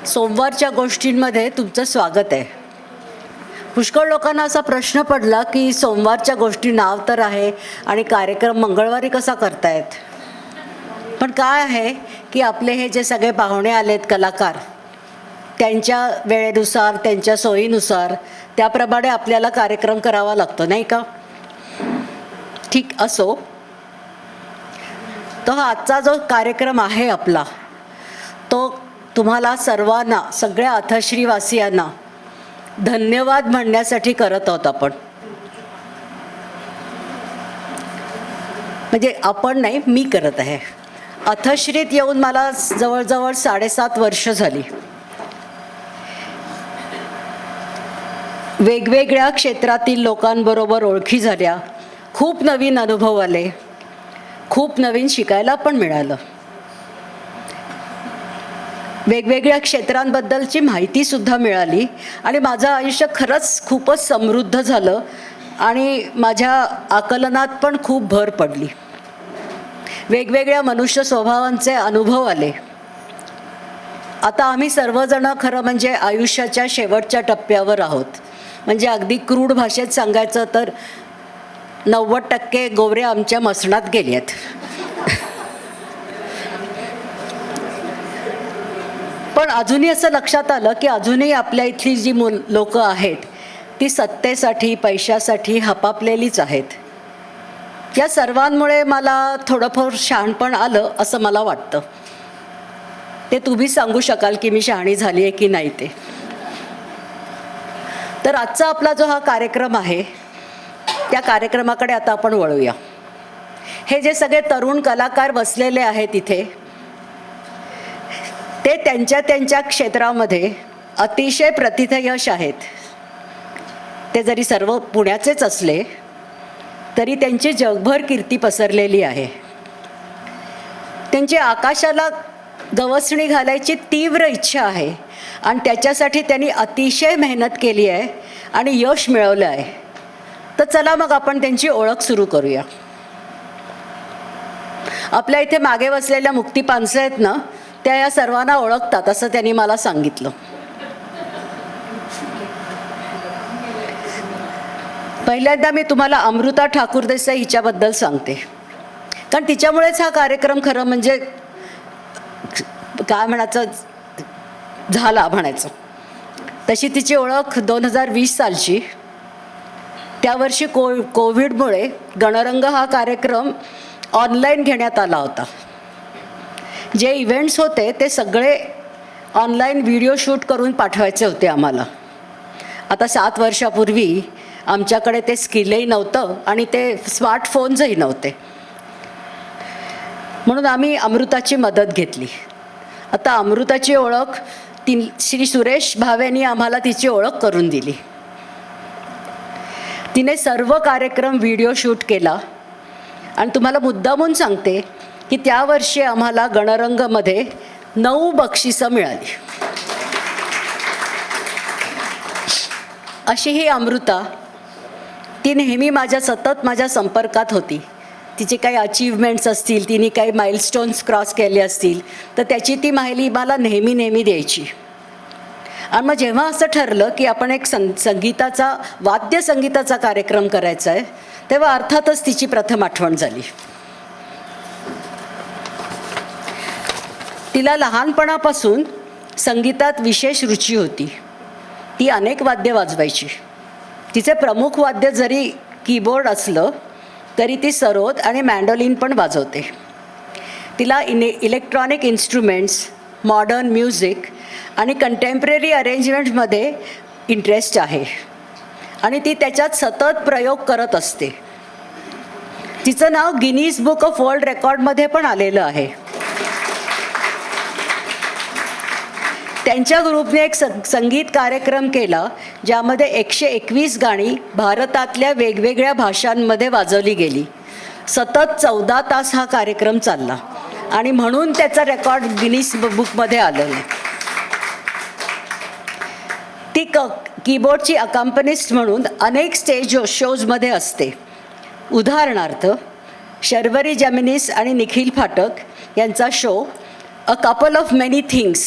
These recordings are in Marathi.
सोमवारच्या गोष्टींमध्ये तुमचं स्वागत आहे. पुष्कळ लोकांना असा प्रश्न पडला की सोमवारच्या गोष्टी नाव तर आहे आणि कार्यक्रम मंगळवारी कसा करतायत. पण काय आहे की आपले हे जे सगळे पाहुणे आलेत कलाकार, त्यांच्या वेळेनुसार त्यांच्या सोयीनुसार त्याप्रमाणे आपल्याला कार्यक्रम करावा लागतो, नाही का? ठीक असो. तो हा आजचा जो कार्यक्रम आहे आपला, तो तुम्हाला सर्वांना, सगळ्या अथश्रीवासियांना धन्यवाद म्हणण्यासाठी करत आहोत आपण. म्हणजे आपण नाही, मी करत आहे. अथश्रीत येऊन मला जवळजवळ 7.5 वर्ष झाली. वेगवेगळ्या क्षेत्रातील लोकांबरोबर ओळखी झाल्या, खूप नवीन अनुभव आले, खूप नवीन शिकायला पण मिळालं. वेगवेगळ्या क्षेत्रांबद्दलची माहितीसुद्धा मिळाली आणि माझं आयुष्य खरंच खूपच समृद्ध झालं आणि माझ्या आकलनात पण खूप भर पडली. वेगवेगळ्या मनुष्य स्वभावांचे अनुभव आले. आता आम्ही सर्वजण खरं म्हणजे आयुष्याच्या शेवटच्या टप्प्यावर आहोत. म्हणजे अगदी क्रूड भाषेत सांगायचं तर 90% गोवऱ्या आमच्या मसणात गेली आहेत. पण अजूनही असं लक्षात आलं की अजूनही आपल्या इथली जी लोकं आहेत ती सत्तेसाठी, पैशासाठी हपापलेलीच आहेत. या सर्वांमुळे मला थोडंफार शहाणपण आलं असं मला वाटतं. ते तुम्ही सांगू शकाल की मी शहाणी झाली आहे की नाही ते. तर आजचा आपला जो हा कार्यक्रम आहे त्या कार्यक्रमाकडे आता आपण वळूया. हे जे सगळे तरुण कलाकार बसलेले आहेत इथे, ते त्यांच्या त्यांच्या क्षेत्रामध्ये अतिशय प्रथितयश आहेत. ते जरी सर्व पुण्याचेच असले तरी त्यांची जगभर कीर्ती पसरलेली आहे. त्यांची आकाशाला गवसणी घालायची तीव्र इच्छा आहे आणि त्याच्यासाठी त्यांनी अतिशय मेहनत केली आहे आणि यश मिळवलं आहे. तर चला मग आपण त्यांची ओळख सुरू करूया. आपल्या इथे मागे बसलेल्या मुक्ती पानसे आहेत ना, त्या या सर्वांना ओळखतात असं त्यांनी मला सांगितलं. पहिल्यांदा मी तुम्हाला अमृता ठाकूर देसाई हिच्याबद्दल सांगते, कारण तिच्यामुळेच हा कार्यक्रम खरं म्हणजे काय म्हणायचं झाला म्हणायचं. तशी तिची ओळख 2020 सालची. त्यावर्षी कोविडमुळे गणरंग हा कार्यक्रम ऑनलाईन घेण्यात आला होता. जे इव्हेंट्स होते ते सगळे ऑनलाईन व्हिडिओ शूट करून पाठवायचे होते आम्हाला. आता 7 वर्षापूर्वी आमच्याकडे ते स्किलही नव्हतं आणि ते स्मार्टफोन्सही नव्हते. म्हणून आम्ही अमृताची मदत घेतली. आता अमृताची ओळख श्री सुरेश भावेंनी आम्हाला तिची ओळख करून दिली. तिने सर्व कार्यक्रम व्हिडिओ शूट केला आणि तुम्हाला मुद्दामून सांगते की त्या वर्षी आम्हाला गणरंगमध्ये 9 बक्षिसं मिळाली. अशी ही अमृता, ती नेहमी सतत माझ्या संपर्कात होती. तिचे काही अचीवमेंट्स असतील, तिने काही माइलस्टोन्स क्रॉस केले असतील तर त्याची ती माहिती मला नेहमी द्यायची. आणि मग जेव्हा असं ठरलं की आपण एक संगीताचा, वाद्यसंगीताचा कार्यक्रम करायचा आहे, तेव्हा अर्थातच तिची प्रथम आठवण झाली. तिला लहानपणापासून संगीतात विशेष रुची होती. ती अनेक वाद्य वाजवायची. तिचे प्रमुख वाद्य जरी कीबोर्ड असलं तरी ती सरोद आणि मँडोलिन पण वाजवते. तिला इलेक्ट्रॉनिक इन्स्ट्रुमेंट्स, मॉडर्न म्युझिक आणि कंटेम्पररी अरेंजमेंटमध्ये इंटरेस्ट आहे आणि ती त्याच्यात सतत प्रयोग करत असते. तिचं नाव गिनीज बुक ऑफ वर्ल्ड रेकॉर्डमध्ये पण आलेलं आहे. त्यांच्या ग्रुपने एक संगीत कार्यक्रम केला ज्यामध्ये 121 गाणी भारतातल्या वेगवेगळ्या भाषांमध्ये वाजवली गेली. सतत 14 तास हा कार्यक्रम चालला आणि म्हणून त्याचा रेकॉर्ड गिनीज बुकमध्ये आलेला आहे. ती कीबोर्डची अकंपनिस्ट म्हणून अनेक स्टेज शोजमध्ये असते. उदाहरणार्थ शर्वरी जॅमिनीस आणि निखिल फाटक यांचा show a couple of many things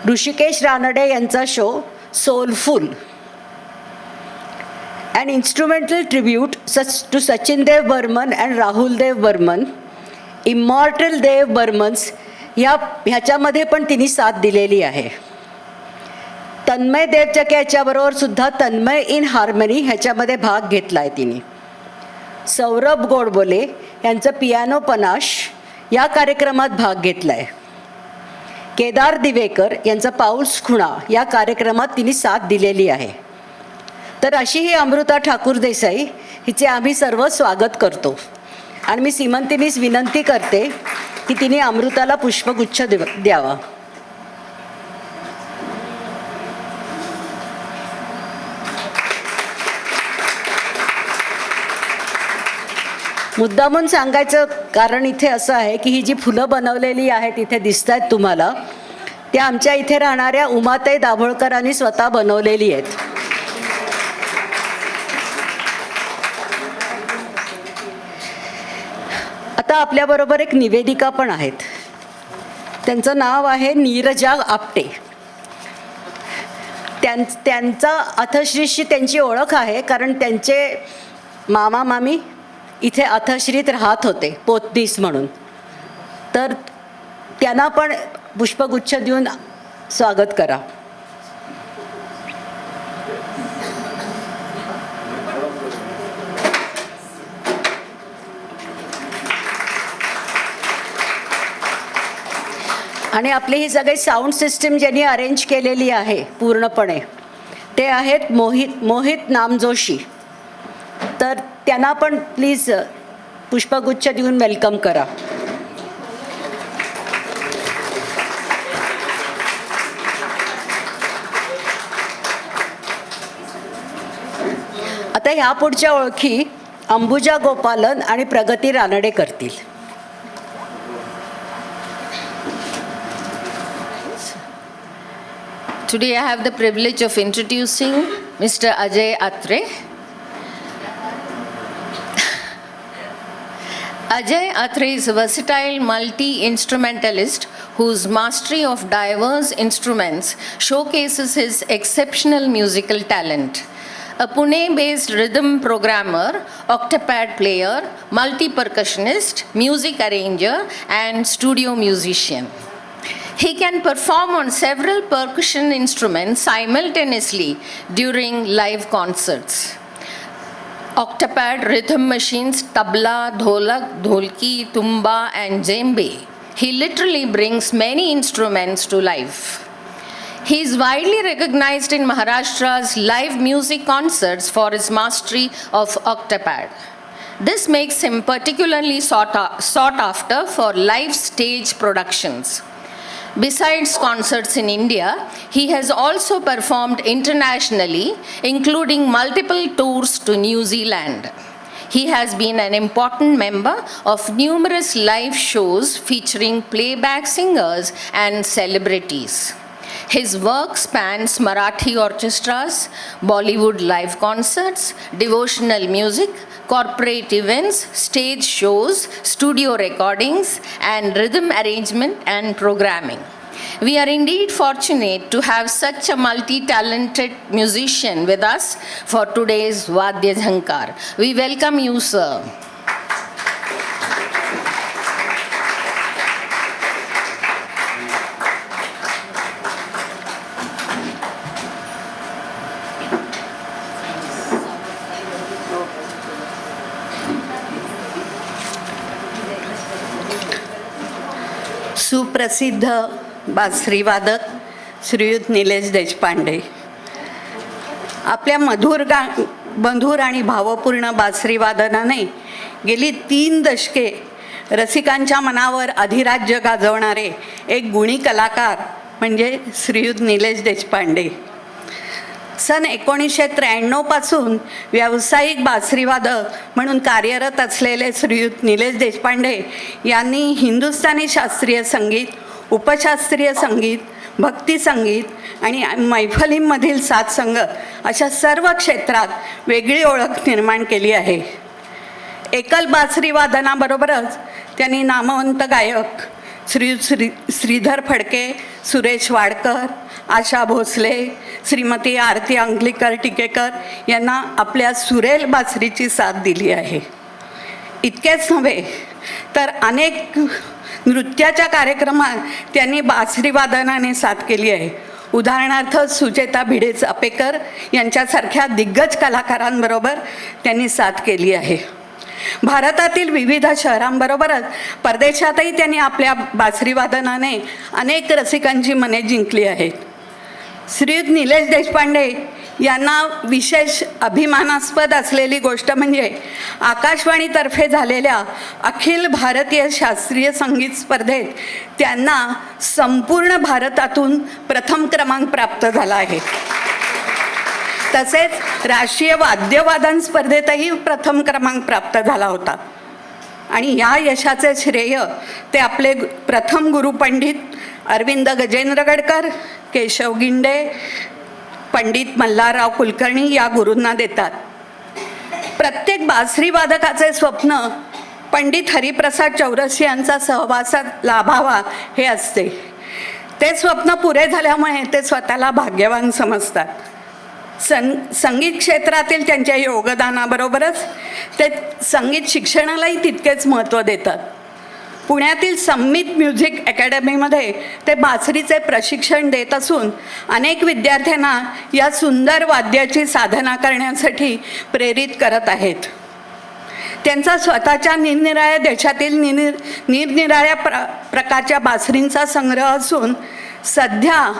Rishikesh Ranade यांचा show soulful, an instrumental tribute to Sachin Dev Burman and Rahul Dev Burman, Immortal Dev Burmans ह्याच्यामध्ये पण तिने साथ दिलेली आहे. तन्मय देवचके याच्याबरोबर सुद्धा तन्मय इन हार्मनी ह्याच्यामध्ये भाग घेतला आहे तिने. सौरभ गोडबोले यांचं पियानो पनाश या कार्यक्रमात भाग घेतला आहे. केदार दिवेकर यांचा पाऊस खुणा या कार्यक्रमात तिने साथ दिलेली आहे. तर अशी ही अमृता ठाकूर देसाई हिचे आम्ही सर्व स्वागत करतो आणि मी सीमंतिनीस विनंती करते की तिने अमृताला पुष्पगुच्छ द्यावा. मुद्दामून सांगायचं कारण इथे असं आहे की ही जी फुलं बनवलेली आहेत इथे दिसत आहेत तुम्हाला, त्या आमच्या इथे राहणाऱ्या उमाताई दाभोळकरांनी स्वतः बनवलेली आहेत. आता आपल्याबरोबर एक निवेदिका पण आहेत. त्यांचं नाव आहे नीरजा आपटे. त्यांचा अथश्रीशी त्यांची ओळख आहे कारण त्यांचे मामा मामी इथे अथश्रीत राहत होते पोतदीस म्हणून. तर त्यांना पण पुष्पगुच्छ देऊन स्वागत करा. आणि आपली ही सगळी साऊंड सिस्टीम ज्यांनी अरेंज केलेली आहे पूर्णपणे ते आहेत मोहित नामजोशी. तर त्यांना पण प्लीज पुष्पगुच्छ देऊन वेलकम करा. आता ह्या पुढच्या ओळखी अंबुजा गोपालन आणि प्रगती रानडे करतील. Today I have the privilege of introducing Mr. Ajay Atre. Ajay Atre is a versatile multi-instrumentalist whose mastery of diverse instruments showcases his exceptional musical talent. A Pune-based rhythm programmer, octopad player, multi-percussionist, music arranger, and studio musician. He can perform on several percussion instruments simultaneously during live concerts. Octopad, rhythm machines, tabla, dholak, dholki, tumba, and djembe. He literally brings many instruments to life. He is widely recognized in Maharashtra's live music concerts for his mastery of octopad. This makes him particularly sought after for live stage productions. Besides concerts in India, he has also performed internationally, including multiple tours to New Zealand. He has been an important member of numerous live shows featuring playback singers and celebrities. His work spans Marathi orchestras, Bollywood live concerts, devotional music, corporate events, stage shows, studio recordings, and rhythm arrangement and programming. We are indeed fortunate to have such a multi-talented musician with us for today's Vadya Jhankar. We welcome you, sir. सुप्रसिद्ध बासरीवादक श्रीयुत निलेश देशपांडे आपल्या मधुर आणि भावपूर्ण बासरीवादनाने गेली 3 दशके रसिकांच्या मनावर अधिराज्य गाजवणारे एक गुणी कलाकार म्हणजे श्रीयुत निलेश देशपांडे. सन 1993 पासून व्यावसायिक बासरीवादक म्हणून कार्यरत असलेले श्रीयुत निलेश देशपांडे यांनी हिंदुस्थानी शास्त्रीय संगीत, उपशास्त्रीय संगीत, भक्ती संगीत आणि मैफलींमधील साथ संगत अशा सर्व क्षेत्रात वेगळी ओळख निर्माण केली आहे. एकल बासरी वादनाबरोबरच त्यांनी नामवंत गायक श्रीधर फडके, सुरेश वाडकर, आशा भोसले, श्रीमती आरती अंगलीकर टिकेकर यांना आपल्या सुरेल बासरीची साथ दिली आहे. इतकेच नव्हे तर अनेक नृत्याच्या कार्यक्रमात त्यांनी बासरी वादनाने साथ केली आहे. उदाहरणार्थ सुचेता भिडे चापेकर यांच्यासारख्या दिग्गज कलाकारांबरोबर त्यांनी साथ केली आहे. भारतातील विविध शहरांबरोबरच परदेशातही त्यांनी आपल्या बासरी वादनाने अनेक रसिकांची मने जिंकली आहेत. श्रीयुत निलेश देशपांडे यांना विशेष अभिमानास्पद असलेली गोष्ट म्हणजे आकाशवाणीतर्फे झालेल्या अखिल भारतीय शास्त्रीय संगीत स्पर्धेत त्यांना संपूर्ण भारतातून प्रथम क्रमांक प्राप्त झाला आहे. तसेच राष्ट्रीय वाद्यवादन स्पर्धेतही प्रथम क्रमांक प्राप्त झाला होता. आणि या यशाचे श्रेय ते आपले प्रथम गुरु पंडित अरविंद गजेंद्र गडकर, केशव गिंडे, पंडित मल्हारराव कुलकर्णी या गुरूंना देतात. प्रत्येक बासरी वादकाचे स्वप्न पंडित हरिप्रसाद चौरसी यांचा सहवासात लाभावा हे असते. ते स्वप्न पुरे झाल्यामुळे ते स्वतःला भाग्यवान समजतात. संगीत क्षेत्रातील त्यांच्या योगदानाबरोबरच ते संगीत शिक्षणालाही तितकेच महत्त्व देतात. पुण्यातील संमित म्युझिक अकॅडमीमध्ये ते बासरीचे प्रशिक्षण देत असून अनेक विद्यार्थ्यांना या सुंदर वाद्याची साधना करण्यासाठी प्रेरित करत आहेत. त्यांचा स्वतःच्या निरनिराळ्या देशातील निरनिराळ्या प्रकारच्या बासरींचा संग्रह असून सध्या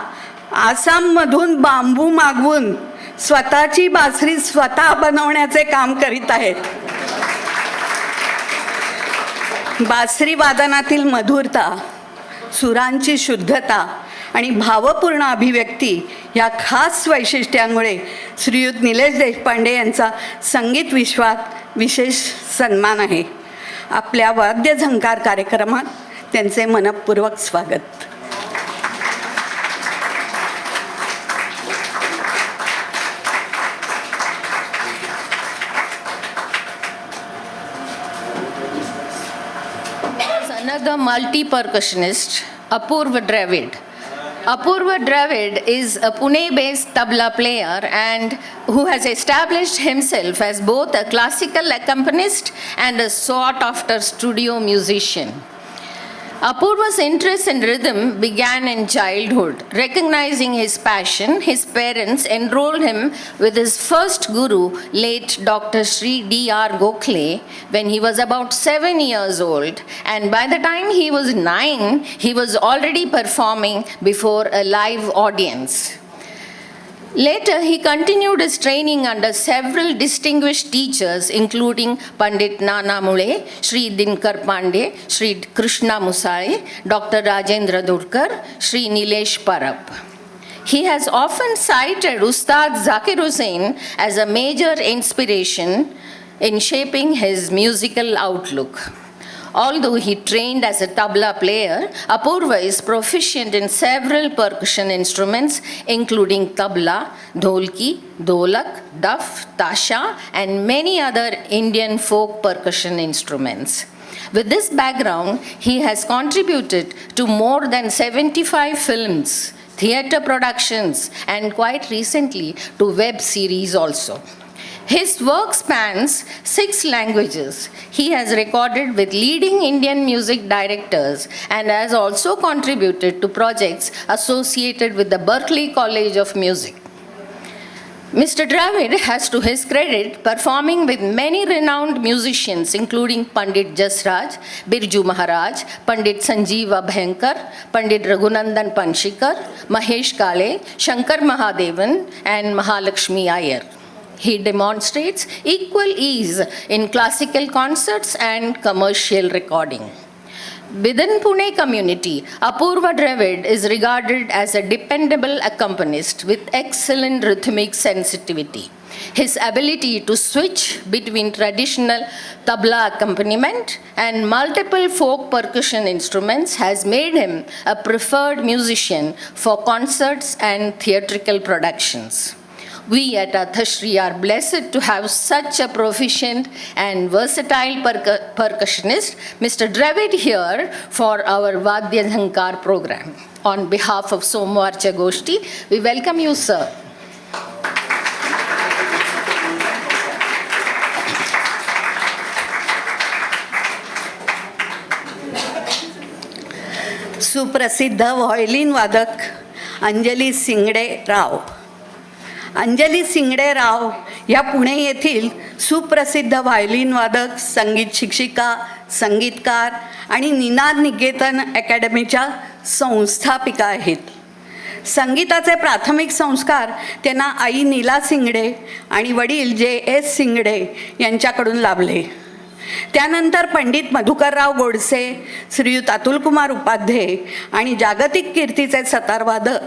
आसाममधून बांबू मागवून स्वतःची बासरी स्वतः बनवण्याचे काम करीत आहेत. बासरी वादनातील मधुरता, सुरांची शुद्धता आणि भावपूर्ण अभिव्यक्ती या खास वैशिष्ट्यांमुळे श्रीयुत निलेश देशपांडे यांचा संगीत विश्वात विशेष सन्मान आहे. आपल्या वाद्य झंकार कार्यक्रमात त्यांचे मनःपूर्वक स्वागत. Another multi-percussionist, Apurva Dravid. Apurva Dravid is a Pune-based tabla player and who has established himself as both a classical accompanist and a sought-after studio musician. Apurva's interest in rhythm began in childhood. Recognizing his passion, his parents enrolled him with his first guru, late Dr. Sri D.R. Gokhale, when he was about 7 years old. And by the time he was 9, he was already performing before a live audience. Later, he continued his training under several distinguished teachers, including Pandit Nana Mule, Sri Dinkar Pandey, Sri Krishna Musale, Dr. Rajendra Dudkar, Sri Nilesh Parab. He has often cited Ustad Zakir Hussain as a major inspiration in shaping his musical outlook. Although he trained as a tabla player, Apurva is proficient in several percussion instruments, including tabla, dholki, dholak, duff, tasha, and many other Indian folk percussion instruments. With this background, he has contributed to more than 75 films, theatre productions, and quite recently to web series also. His work spans 6 languages. He has recorded with leading Indian music directors and has also contributed to projects associated with the Berklee College of Music. Mr. Dravid has, to his credit, performing with many renowned musicians including Pandit Jasraj, Birju Maharaj, Pandit Sanjeev Abhankar, Pandit Raghunandan Panshikar, Mahesh Kale, Shankar Mahadevan, and Mahalakshmi Iyer. He demonstrates equal ease in classical concerts and commercial recording. Within Pune community, Apurva Dravid is regarded as a dependable accompanist with excellent rhythmic sensitivity. His ability to switch between traditional tabla accompaniment and multiple folk percussion instruments has made him a preferred musician for concerts and theatrical productions. We at Athashri are blessed to have such a proficient and versatile percussionist, Mr. Dravid, here for our Vadya Jhankar program. On behalf of Somwarcha Goshti, we welcome you, sir. सुप्रसिद्ध व्हायोलिन वादक अंजली सिंगडे राव. अंजली सिंगडे राव ह्या पुणे येथील सुप्रसिद्ध व्हायोलिन वादक, संगीत शिक्षिका, संगीतकार आणि निनाद निकेतन अकॅडमीच्या संस्थापिका आहेत. संगीताचे प्राथमिक संस्कार त्यांना आई नीला सिंगडे आणि वडील JS सिंगडे यांच्याकडून लाभले. त्यानंतर पंडित मधुकरराव गोडसे, श्रीयुत अतुलकुमार उपाध्ये आणि जागतिक कीर्तीचे सतारवादक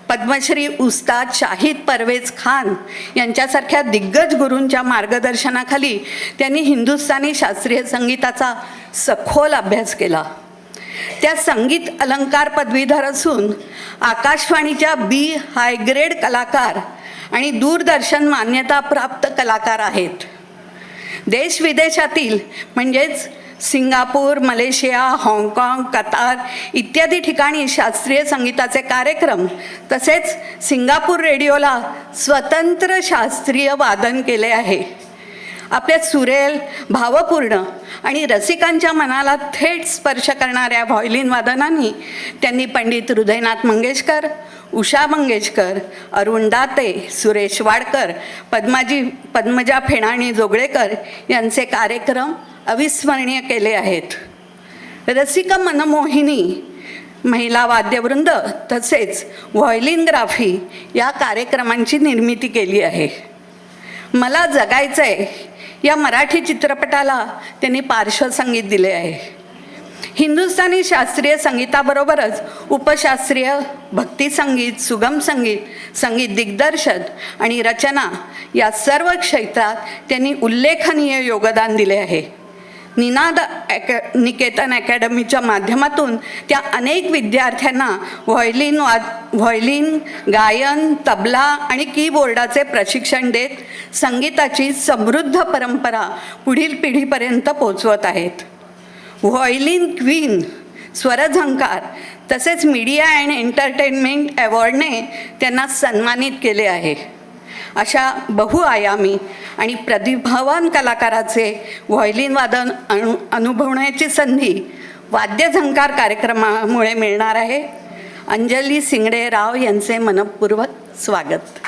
पद्मश्री उस्ताद शाहिद परवेज खान यांच्यासारख्या दिग्गज गुरूंच्या मार्गदर्शनाखाली त्यांनी हिंदुस्थानी शास्त्रीय संगीताचा सखोल अभ्यास केला. त्या संगीत अलंकार पदवीधर असून आकाशवाणीच्या B हाय ग्रेड कलाकार आणि दूरदर्शन मान्यताप्राप्त कलाकार आहेत. देशविदेशातील म्हणजेच सिंगापूर, मलेशिया, हाँगकाँग, कतार इत्यादी ठिकाणी शास्त्रीय संगीताचे कार्यक्रम तसेच सिंगापूर रेडिओला स्वतंत्र शास्त्रीय वादन केले आहे. आपल्या सुरेल, भावपूर्ण आणि रसिकांच्या मनाला थेट स्पर्श करणाऱ्या व्हायोलिन वादनांनी त्यांनी पंडित हृदयनाथ मंगेशकर, उषा मंगेशकर, अरुण दाते, सुरेश वाडकर, पद्मजा फेणाणी जोगळेकर यांचे कार्यक्रम अविस्मरणीय केले आहेत. रसिक मनमोहिनी महिला वाद्यवृंद तसेच व्हायोलिनग्राफी या कार्यक्रमांची निर्मिती केली आहे. मला जगायचंय या मराठी चित्रपटाला त्यांनी पार्श्वसंगीत दिले आहे. हिंदुस्थानी शास्त्रीय संगीताबरोबरच उपशास्त्रीय, भक्तिसंगीत, सुगम संगीत, संगीत दिग्दर्शन आणि रचना या सर्व क्षेत्रात त्यांनी उल्लेखनीय योगदान दिले आहे. निनाद निकेतन अकॅडमीच्या माध्यमातून त्या अनेक विद्यार्थ्यांना व्हायोलिन, गायन, तबला आणि कीबोर्डाचे प्रशिक्षण देत संगीताची समृद्ध परंपरा पुढील पिढीपर्यंत पोचवत आहेत. व्हायोलिन क्वीन, स्वरझंकार तसेच मीडिया अँड एंटरटेनमेंट अवॉर्डने त्यांना सन्मानित केले आहे. अशा बहुआयामी आणि प्रतिभावान कलाकाराचे व्हायोलिन वादन अनुभवण्याची संधी वाद्यझंकार कार्यक्रमामुळे मिळणार आहे. अंजली सिंगडे राव यांचे मनपूर्वक स्वागत.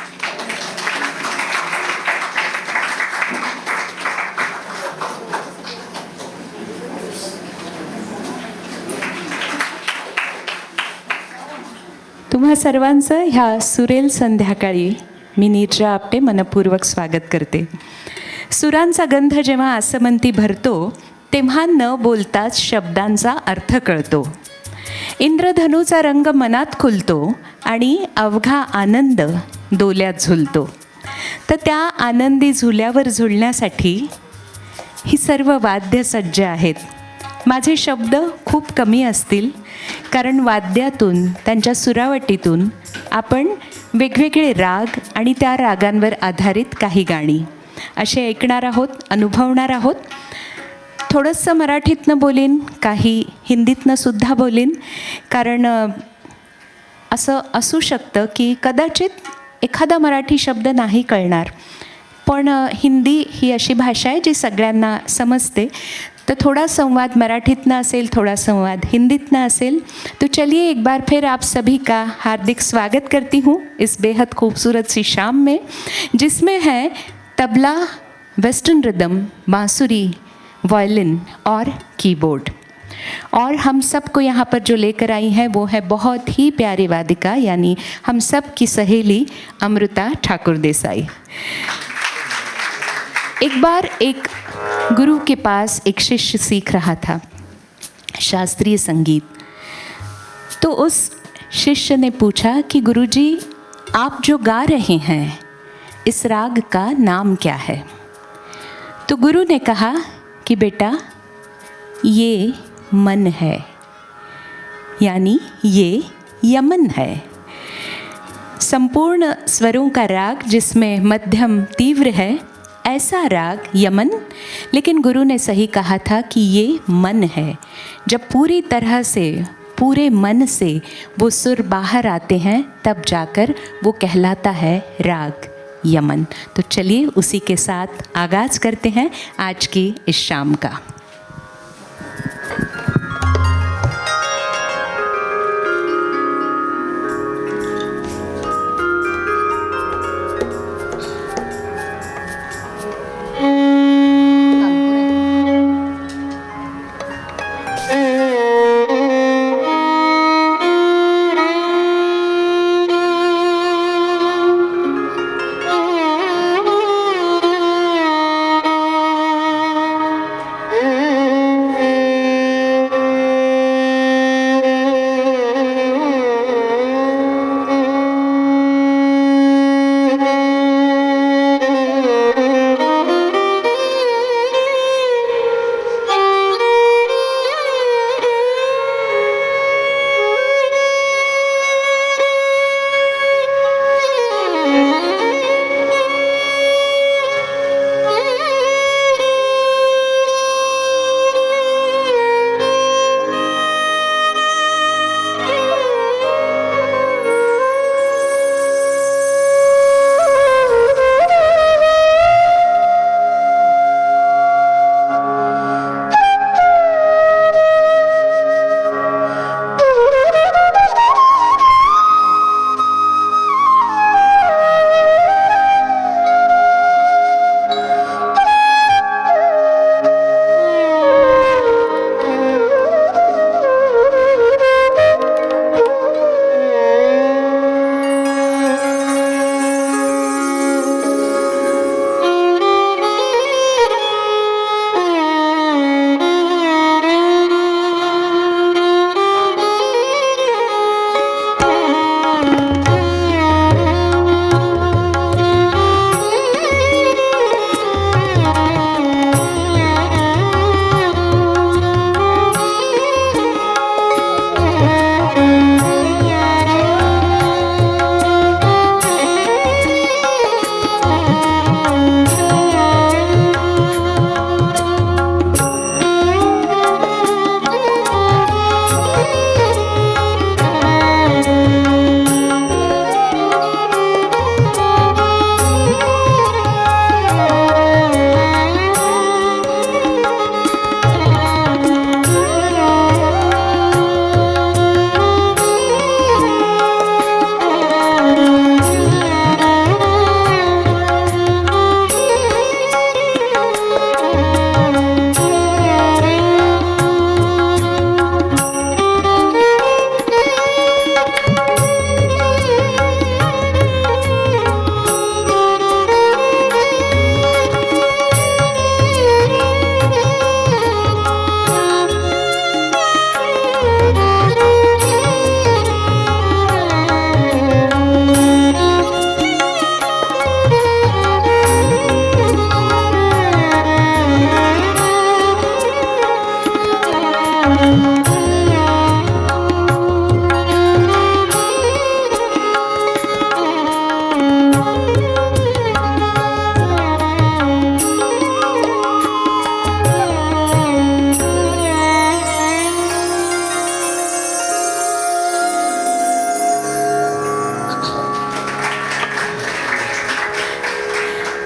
तुम्हा सर्वांचं ह्या सुरेल संध्याकाळी मी नीरजा आपटे मनपूर्वक स्वागत करते. सुरांचा गंध जेव्हा आसमंती भरतो तेव्हा न बोलताच शब्दांचा अर्थ कळतो. इंद्रधनुचा रंग मनात खुलतो आणि अवघा आनंद डोल्यात झुलतो. तर त्या आनंदी झुल्यावर झुलण्यासाठी ही सर्व वाद्य सज्ज आहेत. माझे शब्द खूप कमी असतील कारण वाद्यातून, त्यांच्या सुरावटीतून आपण वेगवेगळे राग आणि त्या रागांवर आधारित काही गाणी असे ऐकणार आहोत, अनुभवणार आहोत. थोडंसं मराठीतनं बोलीन, काही हिंदीतनं सुद्धा बोलीन, कारण असं असू शकतं की कदाचित एखादा मराठी शब्द नाही कळणार, पण हिंदी ही अशी भाषा आहे जी सगळ्यांना समजते. तो थोड़ा संवाद मराठीतना असेल, थोड़ा संवाद हिंदीतना असेल. तो चलिए एक बार फिर आप सभी का हार्दिक स्वागत करती हूँ इस बेहद खूबसूरत सी शाम में, जिसमें है तबला, वेस्टर्न रिदम, बांसुरी, वायलिन और कीबोर्ड. और हम सबको यहाँ पर जो लेकर आई हैं वो है बहुत ही प्यारी वादिका, यानी हम सब की सहेली अमृता ठाकुर देसाई. एक बार एक गुरु के पास एक शिष्य सीख रहा था शास्त्रीय संगीत. तो उस शिष्य ने पूछा कि गुरुजी, आप जो गा रहे हैं इस राग का नाम क्या है? तो गुरु ने कहा कि बेटा, ये मन है, यानी ये यमन है. संपूर्ण स्वरों का राग जिसमें मध्यम तीव्र है, ऐसा राग यमन। लेकिन गुरु ने सही कहा था कि ये मन है। जब पूरी तरह से पूरे मन से वो सुर बाहर आते हैं तब जाकर वो कहलाता है राग यमन। तो चलिए उसी के साथ आगाज़ करते हैं आज की इस शाम का।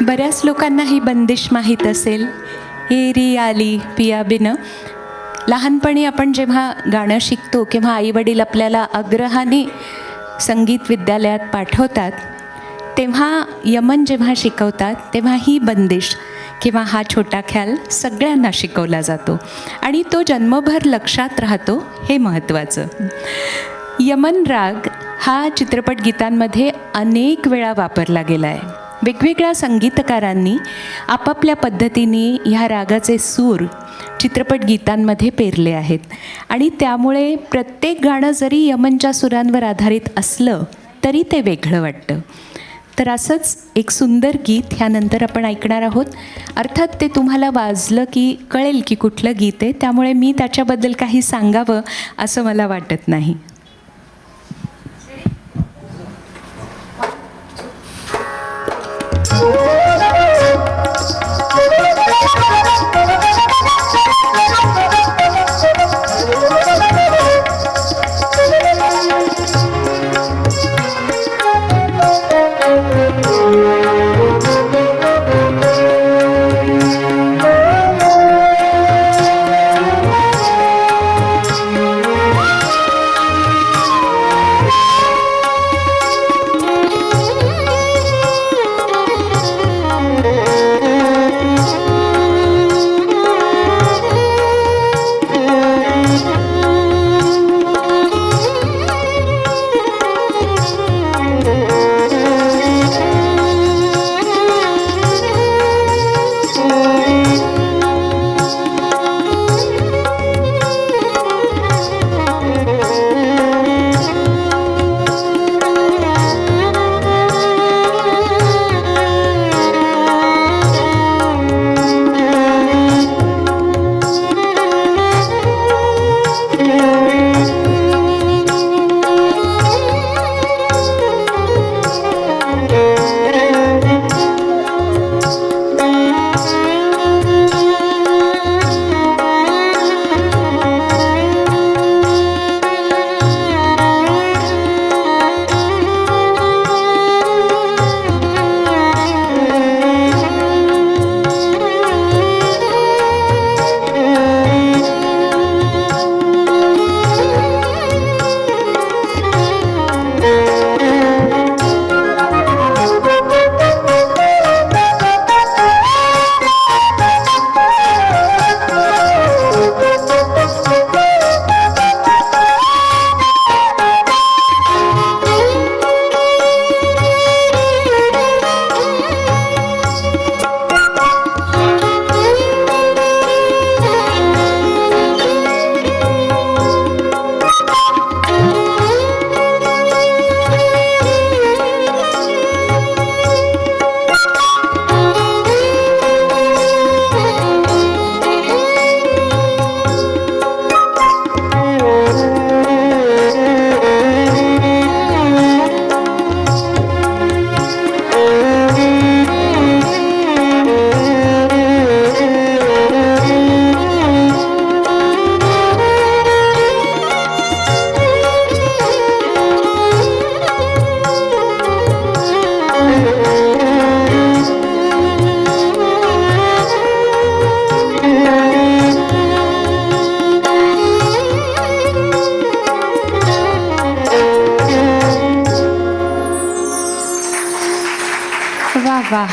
बऱ्याच लोकांना ही बंदिश माहीत असेल, एरी आली पिया बिन. लहानपणी आपण जेव्हा गाणं शिकतो किंवा आईवडील आपल्याला आग्रहाने संगीत विद्यालयात पाठवतात, तेव्हा यमन जेव्हा शिकवतात तेव्हा ही बंदिश किंवा हा छोटा ख्याल सगळ्यांना शिकवला जातो आणि तो जन्मभर लक्षात राहतो, हे महत्त्वाचं. यमन राग हा चित्रपट गीतांमध्ये अनेक वेळा वापरला गेला आहे. वेगवेगळ्या संगीतकारांनी आपापल्या पद्धतीने ह्या रागाचे सूर चित्रपट गीतांमध्ये पेरले आहेत आणि त्यामुळे प्रत्येक गाणं जरी यमनच्या सुरांवर आधारित असलं तरी ते वेगळं वाटतं. तर असंच एक सुंदर गीत ह्यानंतर आपण ऐकणार आहोत. अर्थात ते तुम्हाला वाजलं की कळेल की कुठलं गीत आहे, त्यामुळे मी त्याच्याबद्दल काही सांगावं असं मला वाटत नाही. वा.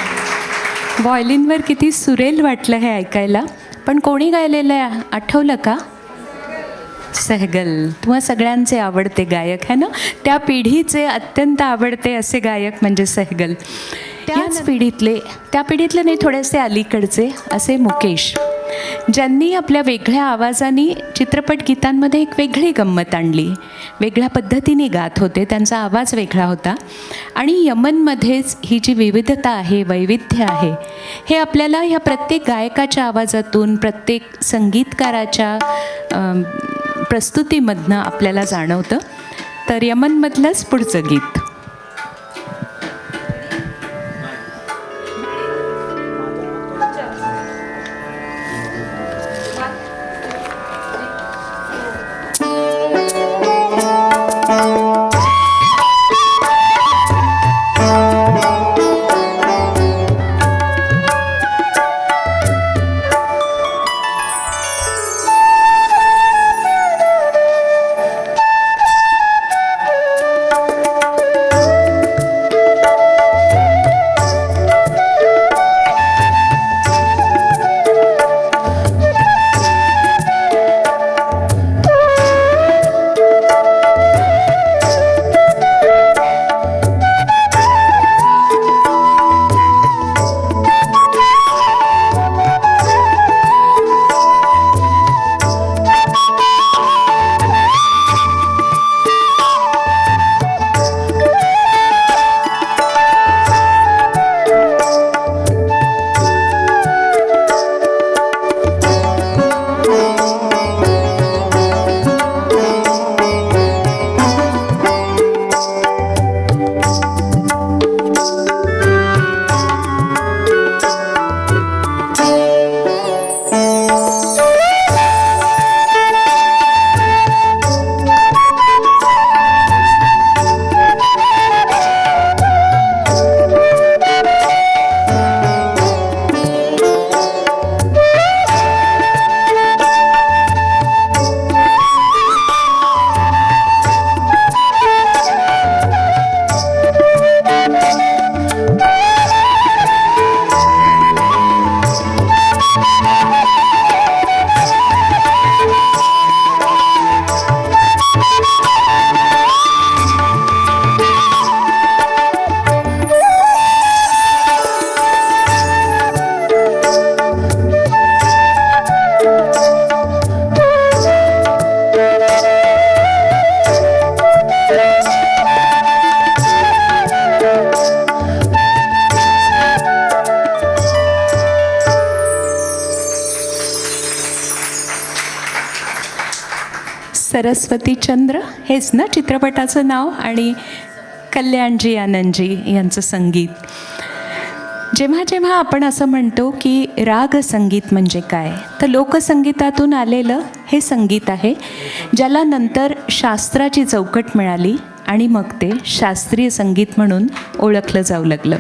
व्हायोलिनवर किती सुरेल वाटलं हे ऐकायला. पण कोणी गायलेलं आहे आठवलं का? सहगल. तुम्हा सगळ्यांचे आवडते गायक है ना. त्या पिढीचे अत्यंत आवडते असे गायक म्हणजे सहगल. त्याच पिढीतले नाही, थोडेसे अलीकडचे असे मुकेश, ज्यांनी आपल्या वेगळ्या आवाजाने चित्रपट गीतांमध्ये एक वेगळी गंमत आणली. वेगळ्या पद्धतीने गात होते, त्यांचा आवाज वेगळा होता. आणि यमनमध्येच ही जी विविधता आहे, वैविध्य आहे, हे आपल्याला ह्या प्रत्येक गायकाच्या आवाजातून, प्रत्येक संगीतकाराच्या प्रस्तुतीमधनं आपल्याला जाणवतं. तर यमनमधलंच पुढचं गीत. सरस्वती चंद्र हेच ना चित्रपटाचं नाव. आणि कल्याणजी आनंदजी यांचं संगीत. जेव्हा जेव्हा आपण असं म्हणतो की राग संगीत म्हणजे काय, तर लोकसंगीतातून आलेलं हे संगीत आहे, ज्याला नंतर शास्त्राची चौकट मिळाली आणि मग ते शास्त्रीय संगीत म्हणून ओळखलं जाऊ लागलं.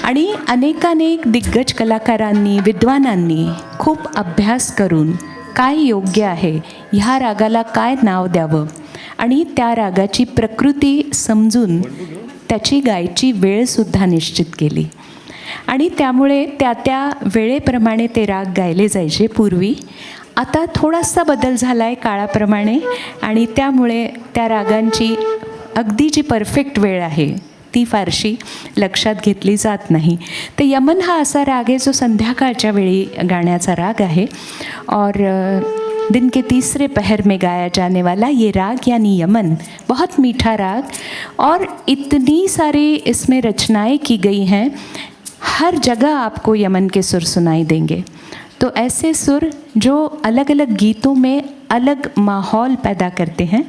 आणि अनेकानेक दिग्गज कलाकारांनी, विद्वानांनी खूप अभ्यास करून काय योग्य आहे, ह्या रागाला काय नाव द्यावं आणि त्या रागाची प्रकृती समजून त्याची गायची वेळसुद्धा निश्चित केली. आणि त्यामुळे त्या वेळेप्रमाणे ते राग गायले जायचे पूर्वी. आता थोडासा बदल झाला आहे काळाप्रमाणे, आणि त्यामुळे त्या रागांची अगदी जी परफेक्ट वेळ आहे ती फारशी लक्षात घेतली जात नाही. तर यमन हा असा राग आहे जो संध्याकाळच्या वेळी गाण्याचा राग आहे. और दिन के तीसरे पहर में गाया जाने वाला ये राग यानी यमन बहुत मीठा राग, और इतनी सारी इसमें रचनाएं की गई हैं, हर जगह आपको यमन के सुर सुनाई देंगे. तो ऐसे सुर जो अलग अलग गीतों में अलग माहौल पैदा करते हैं,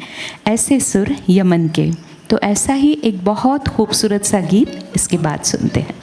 ऐसे सुर यमन के. तो ऐसा ही एक बहुत खूबसूरत सा गीत इसके बाद सुनते हैं.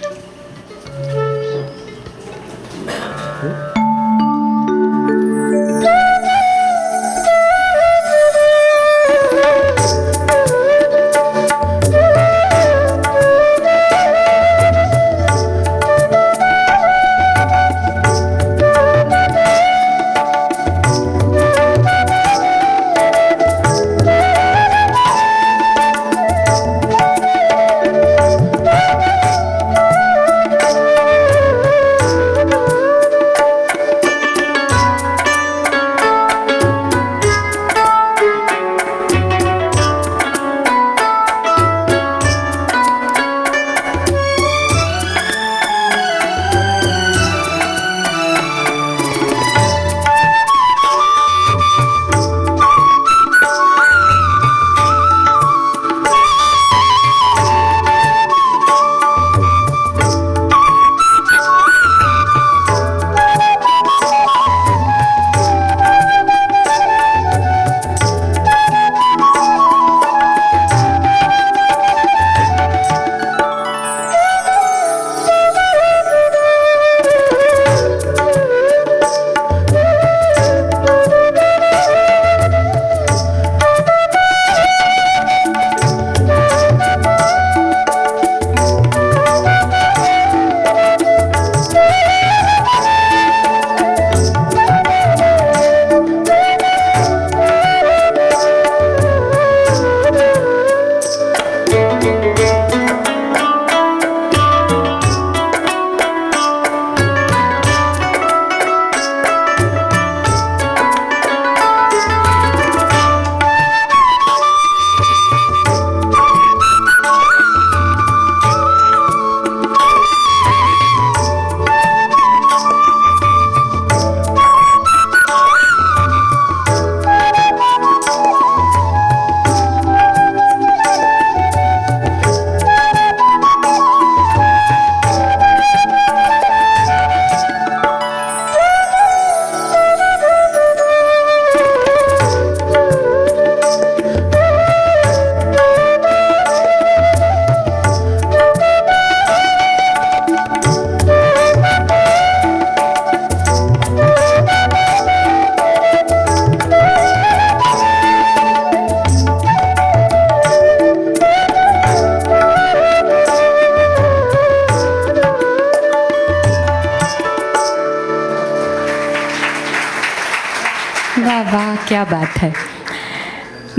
क्या बात है.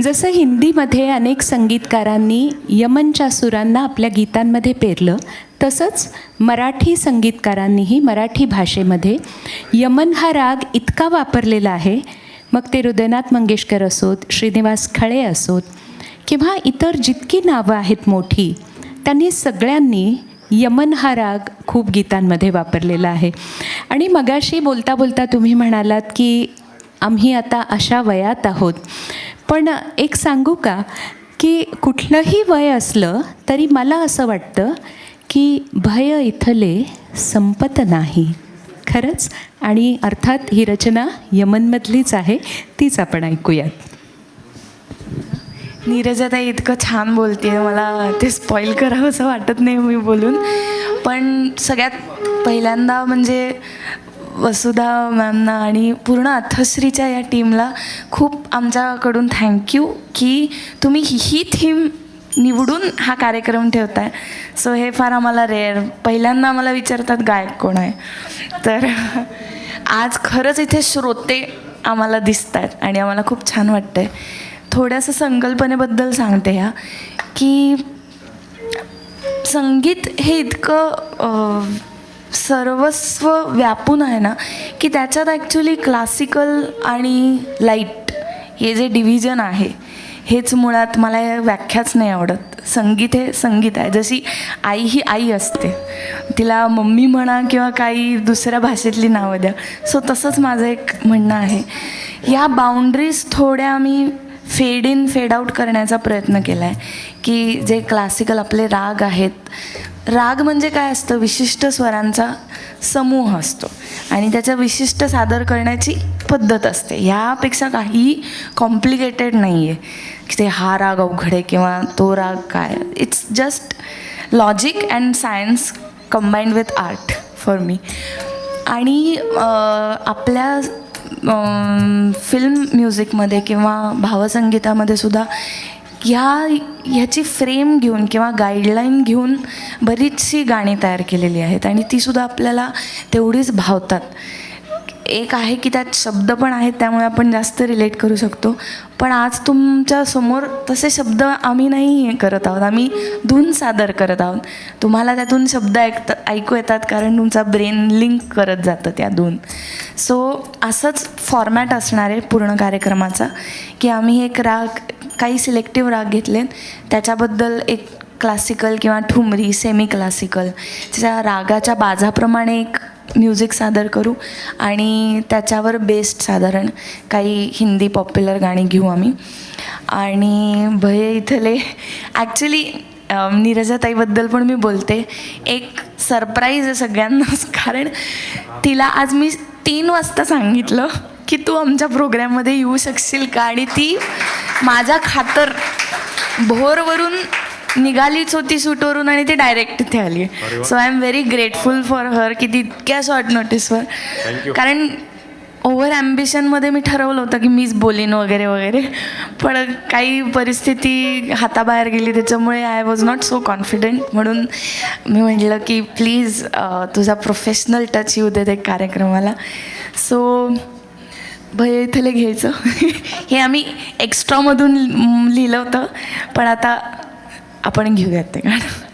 जसं हिंदीमध्ये अनेक संगीतकारांनी यमनच्या सुरांना आपल्या गीतांमध्ये पेरलं, तसंच मराठी संगीतकारांनीही मराठी भाषेमध्ये यमन हा राग इतका वापरलेला आहे, मग ते हृदयनाथ मंगेशकर असोत, श्रीनिवास खळे असोत किंवा इतर जितकी नावं आहेत मोठी, त्यांनी सगळ्यांनी यमन हा राग खूप गीतांमध्ये वापरलेला आहे. आणि मगाशी बोलता बोलता तुम्ही म्हणालात की आम्ही आता अशा वयात आहोत, पण एक सांगू का की कुठलंही वय असलं तरी मला असं वाटतं की भय इथले संपत नाही. खरंच. आणि अर्थात ही रचना यमनमधलीच आहे, तीच आपण ऐकूयात. नीरजाताई इतकं छान बोलते, मला ते स्पॉईल करावं असं वाटत नाही मी बोलून. पण सगळ्यात पहिल्यांदा म्हणजे वसुधा मॅमना आणि पूर्ण अथश्रीच्या या टीमला खूप आमच्याकडून थँक्यू की तुम्ही ही थीम निवडून हा कार्यक्रम ठेवताय. सो हे फार आम्हाला रेअर. पहिल्यांदा आम्हाला विचारतात गायक कोण आहे, तर आज खरंच इथे श्रोते आम्हाला दिसत आहेत आणि आम्हाला खूप छान वाटतं आहे. थोड्यासं संकल्पनेबद्दल सांगते ह्या की संगीत हे इतकं सर्वस्व व्यापून आहे ना की त्याच्यात ॲक्च्युली क्लासिकल आणि लाईट हे जे डिव्हिजन आहे हेच मुळात मला या व्याख्याच नाही आवडत. संगीत हे संगीत आहे. जशी आई ही आई असते, तिला मम्मी म्हणा किंवा काही दुसऱ्या भाषेतली नावं द्या. सो तसंच माझं एक म्हणणं आहे. या बाउंड्रीज थोड्या आम्ही फेड इन फेड आऊट करण्याचा प्रयत्न केला आहे की जे क्लासिकल आपले राग आहेत, राग म्हणजे काय असतं, विशिष्ट स्वरांचा समूह असतो आणि त्याच्या विशिष्ट सादर करण्याची पद्धत असते. ह्यापेक्षा काही कॉम्प्लिकेटेड नाही आहे की ते हा राग अवघड आहे किंवा तो राग काय. It's just logic and science combined with art for me. आणि आपल्या फिल्म म्युझिकमध्ये किंवा भावसंगीतामध्ये सुद्धा ह्याची फ्रेम घेऊन किंवा गाईडलाईन घेऊन बरीचशी गाणी तयार केलेली आहेत आणि तीसुद्धा आपल्याला तेवढीच भावतात. एक आहे की त्यात शब्द पण आहेत, त्यामुळे आपण जास्त रिलेट करू शकतो. पण आज तुमच्या समोर तसे शब्द आम्ही नाही करत आहोत, आम्ही धून सादर करत आहोत. तुम्हाला त्यातून शब्द ऐकू येतात कारण तुमचा ब्रेन लिंक करत जातं त्या धून. सो असंच फॉर्मॅट असणार आहे पूर्ण कार्यक्रमाचा की आम्ही एक राग, काही सिलेक्टिव्ह राग घेतलेत, त्याच्याबद्दल एक क्लासिकल किंवा ठुमरी सेमी क्लासिकल त्या रागाच्या बाजाप्रमाणे एक म्युझिक सादर करू आणि त्याच्यावर बेस्ड साधारण काही हिंदी पॉप्युलर गाणी घेऊ आम्ही. आणि भय इथले ॲक्च्युली नीरजाताईबद्दल पण मी बोलते, एक सरप्राईज आहे सगळ्यांनाच. कारण तिला आज मी 3 वाजता सांगितलं की तू आमच्या प्रोग्रॅममध्ये येऊ शकशील का, आणि ती माझ्या खातर भोरवरून निघालीच होती शूटवरून आणि ती डायरेक्ट इथे आली. So I am very grateful for her की ती इतक्या शॉर्ट नोटीसवर. कारण ओव्हर ॲम्बिशनमध्ये मी ठरवलं होतं की मीच बोलीन वगैरे वगैरे, पण काही परिस्थिती हाताबाहेर गेली त्याच्यामुळे I was not so confident. म्हणून मी म्हटलं की प्लीज तुझा प्रोफेशनल टच येऊ दे त्या कार्यक्रमाला. सो भय इथले घ्यायचं हे आम्ही एक्स्ट्रामधून लिहिलं होतं, पण आता आपण घेऊयात ते गाणं.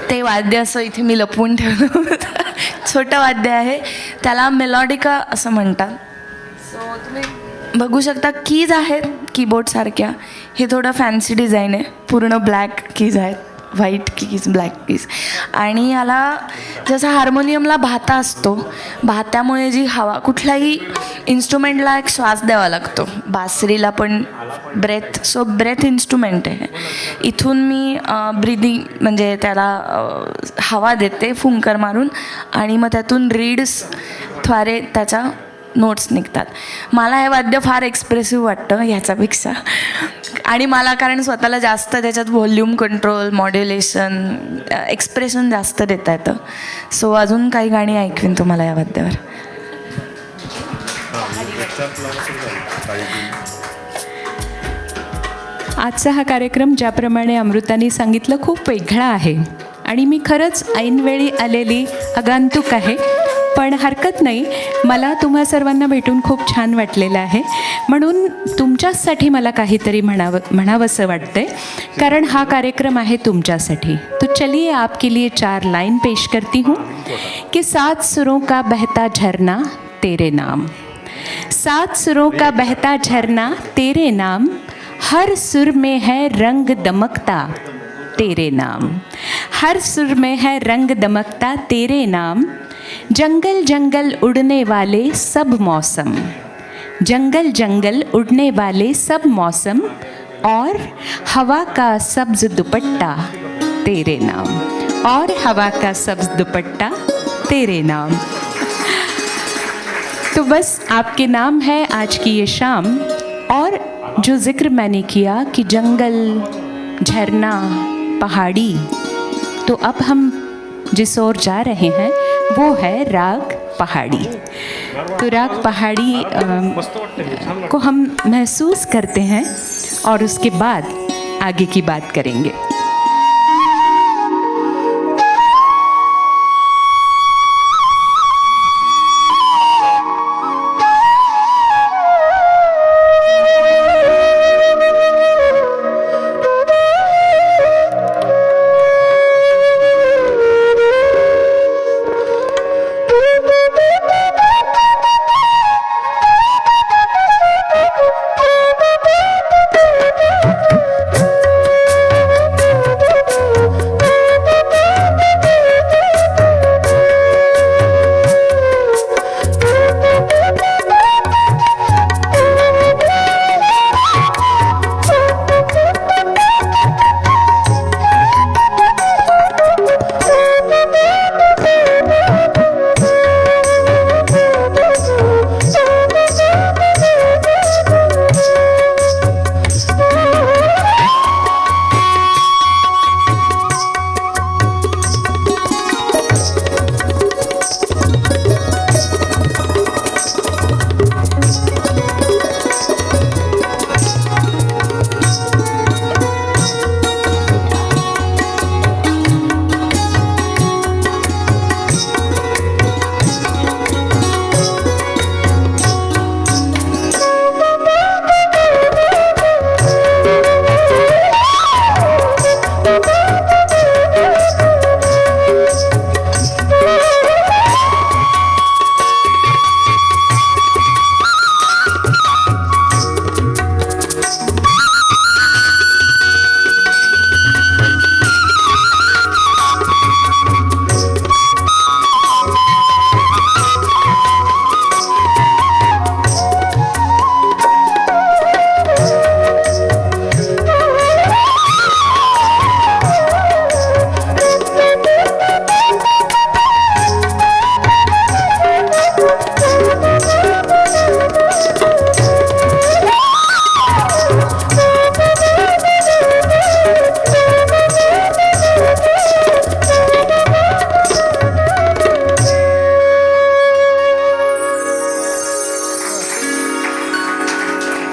ते वाद्य असं इथे मी लपवून ठेवलं होतं. छोटं वाद्य आहे, त्याला मेलॉडिका असं म्हणतात. सो तुम्ही बघू शकता कीज आहेत कीबोर्डसारख्या. हे थोडं फॅन्सी डिझाईन आहे, पूर्ण ब्लॅक कीज आहेत, व्हाईट कीज, ब्लॅक कीज. आणि याला जसा हार्मोनियमला भाता असतो, भात्यामुळे जी हवा, कुठल्याही इन्स्ट्रुमेंटला एक श्वास द्यावा लागतो, बासरीला पण ब्रेथ. सो ब्रेथ इन्स्ट्रुमेंट आहे. इथून मी ब्रिदिंग म्हणजे त्याला हवा देते फुंकर मारून, आणि मग त्यातून रीड्सद्वारे त्याच्या नोट्स निघतात. मला हे वाद्य फार एक्सप्रेसिव्ह वाटतं ह्याच्यापेक्षा. आणि मला कारण स्वतःला जास्त त्याच्यात व्हॉल्यूम कंट्रोल, मॉड्युलेशन, एक्सप्रेशन जास्त देता येतं. सो अजून काही गाणी ऐकवीन तुम्हाला या वाद्यावर. आजचा हा कार्यक्रम ज्याप्रमाणे अमृताने सांगितलं खूप वेगळा आहे आणि मी खरंच ऐनवेळी आलेली आगंतुक आहे, पण हरकत नाही. मला तुम्हा सर्वांना भेटून खूप छान वाटलेलं आहे, म्हणून तुमच्याचसाठी मला काहीतरी म्हणावंसं वाटतंय, कारण हा कार्यक्रम आहे तुमच्यासाठी. तो चलिए आपके लिए 4 लाइन पेश करती हूँ कि 7 सुरों का बहता झरना तेरे नाम, 7 सुरों का बहता झरना तेरे नाम, हर सुर में है रंग दमकता तेरे नाम, हर सुर में है रंग दमकता तेरे नाम, जंगल जंगल उड़ने वाले सब मौसम, जंगल जंगल उड़ने वाले सब मौसम, और हवा का सब्ज दुपट्टा तेरे नाम, और हवा का सब्ज दुपट्टा तेरे नाम. तो बस आपके नाम है आज की ये शाम. और जो जिक्र मैंने किया कि जंगल, झरना, पहाड़ी, तो अब हम जिस ओर जा रहे हैं वो है राग पहाड़ी. तो राग पहाड़ी को हम महसूस करते हैं और उसके बाद आगे की बात करेंगे.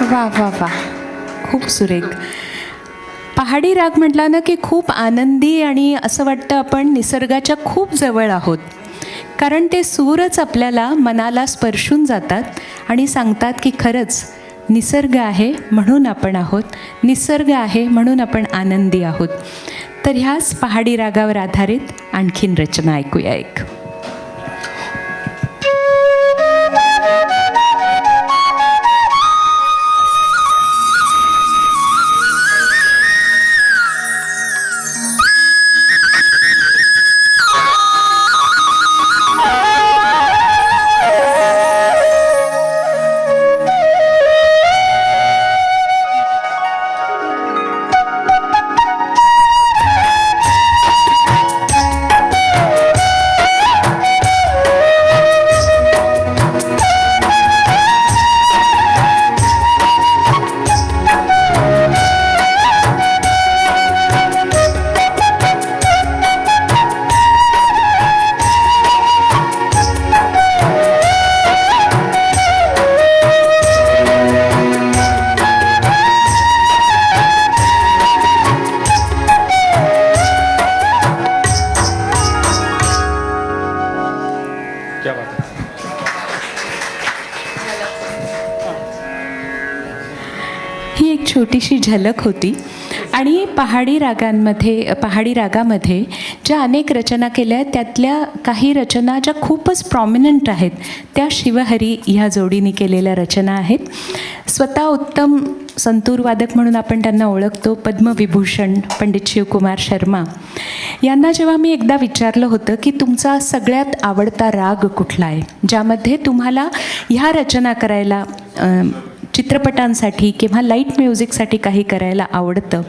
वा वा वा, खूप सुरेख. पहाडी राग म्हटला ना की खूप आनंदी आणि असं वाटतं आपण निसर्गाच्या खूप जवळ आहोत, कारण ते सूरच आपल्याला मनाला स्पर्शून जातात आणि सांगतात की खरंच निसर्ग आहे म्हणून आपण आहोत, निसर्ग आहे म्हणून आपण आनंदी आहोत. तर ह्याच पहाडी रागावर आधारित आणखीन रचना ऐकूया एक. ही एक छोटीशी झलक होती. आणि पहाडी रागामध्ये ज्या अनेक रचना केल्या आहेत त्यातल्या काही रचना ज्या खूपच प्रॉमिनंट आहेत त्या शिवहरी ह्या जोडीने केलेल्या रचना आहेत. स्वतः उत्तम संतूरवादक म्हणून आपण त्यांना ओळखतो, पद्मविभूषण पंडित शिवकुमार शर्मा यांना जेव्हा मी एकदा विचारलं होतं की तुमचा सगळ्यात आवडता राग कुठला आहे ज्यामध्ये तुम्हाला ह्या रचना करायला चित्रपटांसाठी किंवा लाईट म्युझिकसाठी काही करायला आवडतं,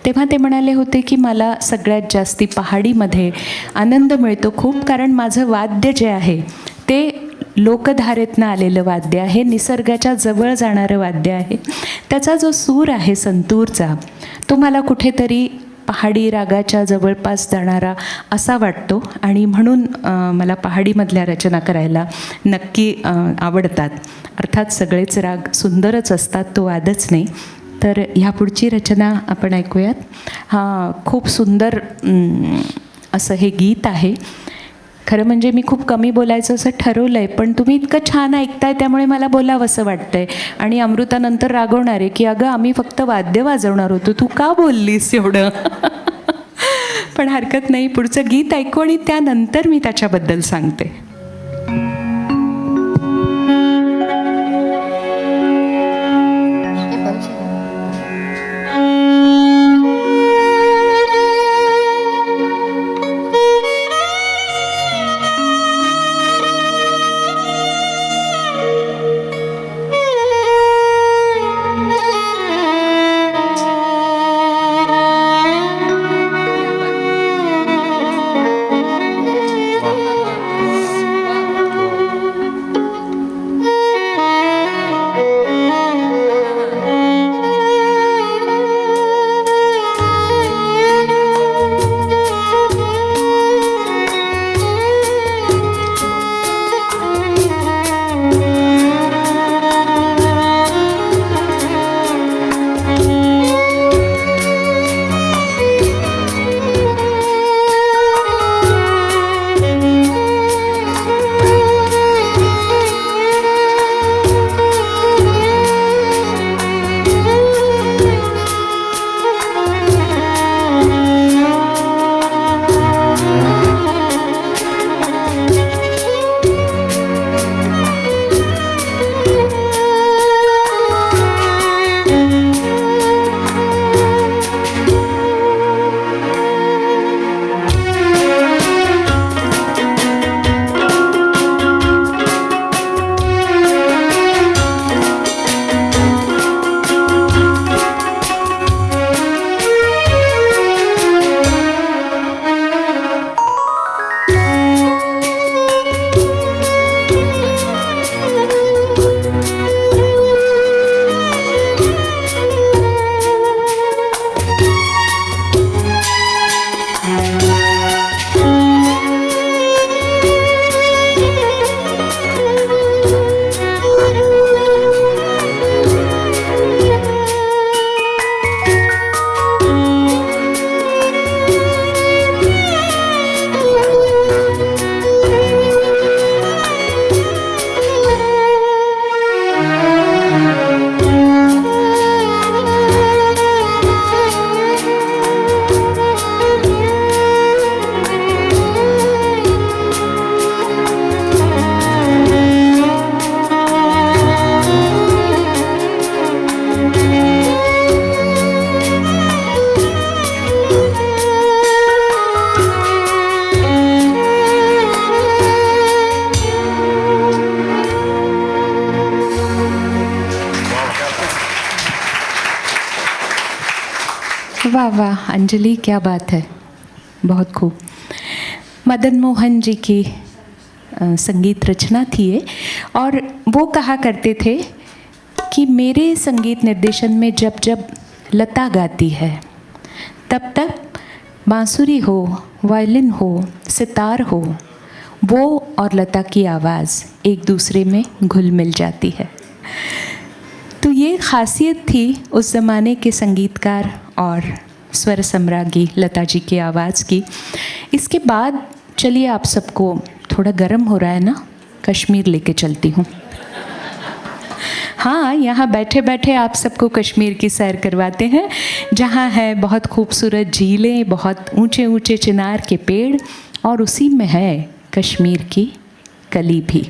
तेव्हा ते म्हणाले होते की मला सगळ्यात जास्ती पहाडीमध्ये आनंद मिळतो खूप, कारण माझं वाद्य जे आहे ते लोकधारेतनं आलेलं वाद्य आहे, निसर्गाच्या जवळ जाणारं वाद्य आहे. त्याचा जो सूर आहे संतूरचा तो मला कुठेतरी पहाडी रागाच्या जवळपास जाणारा असा वाटतो आणि म्हणून मला पहाडीमधल्या रचना करायला नक्की आवडतात. अर्थात सगळेच राग सुंदरच असतात, तो वादच नाही. तर ह्या पुढची रचना आपण ऐकूयात. खूप सुंदर असं हे गीत आहे. खरं म्हणजे मी खूप कमी बोलायचं असं ठरवलं आहे, पण तुम्ही इतकं छान ऐकताय त्यामुळे मला बोलावं असं वाटतं आहे. आणि अमृतानंतर रागवणार आहे की अगं आम्ही फक्त वाद्य वाजवणार होतो, तू का बोललीस एवढं. पण हरकत नाही, पुढचं गीत ऐकू आणि त्यानंतर मी त्याच्याबद्दल सांगते. वाह वाह अंजलि, क्या बात है, बहुत खूब। मदन मोहन जी की संगीत रचना थी ये, और वो कहा करते थे कि मेरे संगीत निर्देशन में जब जब लता गाती है तब तक बांसुरी हो, वायलिन हो, सितार हो, वो और लता की आवाज़ एक दूसरे में घुल मिल जाती है। तो ये खासियत थी उस ज़माने के संगीतकार और स्वर सम्राज्ञी लता जी की आवाज़ की। इसके बाद चलिए, आप सबको थोड़ा गर्म हो रहा है ना, कश्मीर लेके चलती हूँ। हाँ, यहाँ बैठे बैठे आप सबको कश्मीर की सैर करवाते हैं, जहाँ है बहुत खूबसूरत झीलें, बहुत ऊंचे ऊंचे चिनार के पेड़, और उसी में है कश्मीर की कली भी।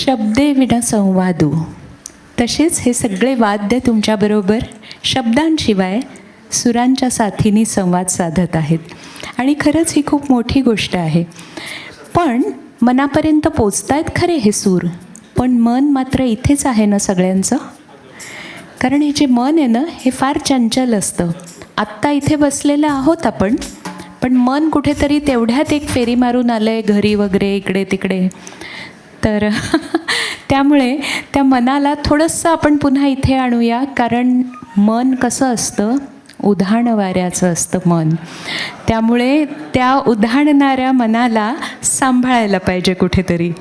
शब्दे विना संवादू तसेच हे सगळे वाद्य तुमच्याबरोबर शब्दांशिवाय सुरांच्या साथीने संवाद साधत आहेत. आणि खरंच ही खूप मोठी गोष्ट आहे. पण मनापर्यंत पोचतायत खरे हे सूर, पण मन मात्र इथेच आहे ना सगळ्यांचं. कारण हे जे मन आहे ना हे फार चंचल असतं. आत्ता इथे बसलेलं आहोत आपण, पण मन कुठेतरी तेवढ्यात एक फेरी मारून आलं आहे घरी वगैरे इकडे तिकडे. तर त्यामुळे त्या मनाला थोडंसं आपण पुन्हा इथे आणूया. कारण मन कसं असतं, उधाण वाऱ्याचं असतं मन. त्यामुळे त्या उधाणणाऱ्या मनाला सांभाळायला पाहिजे कुठेतरी.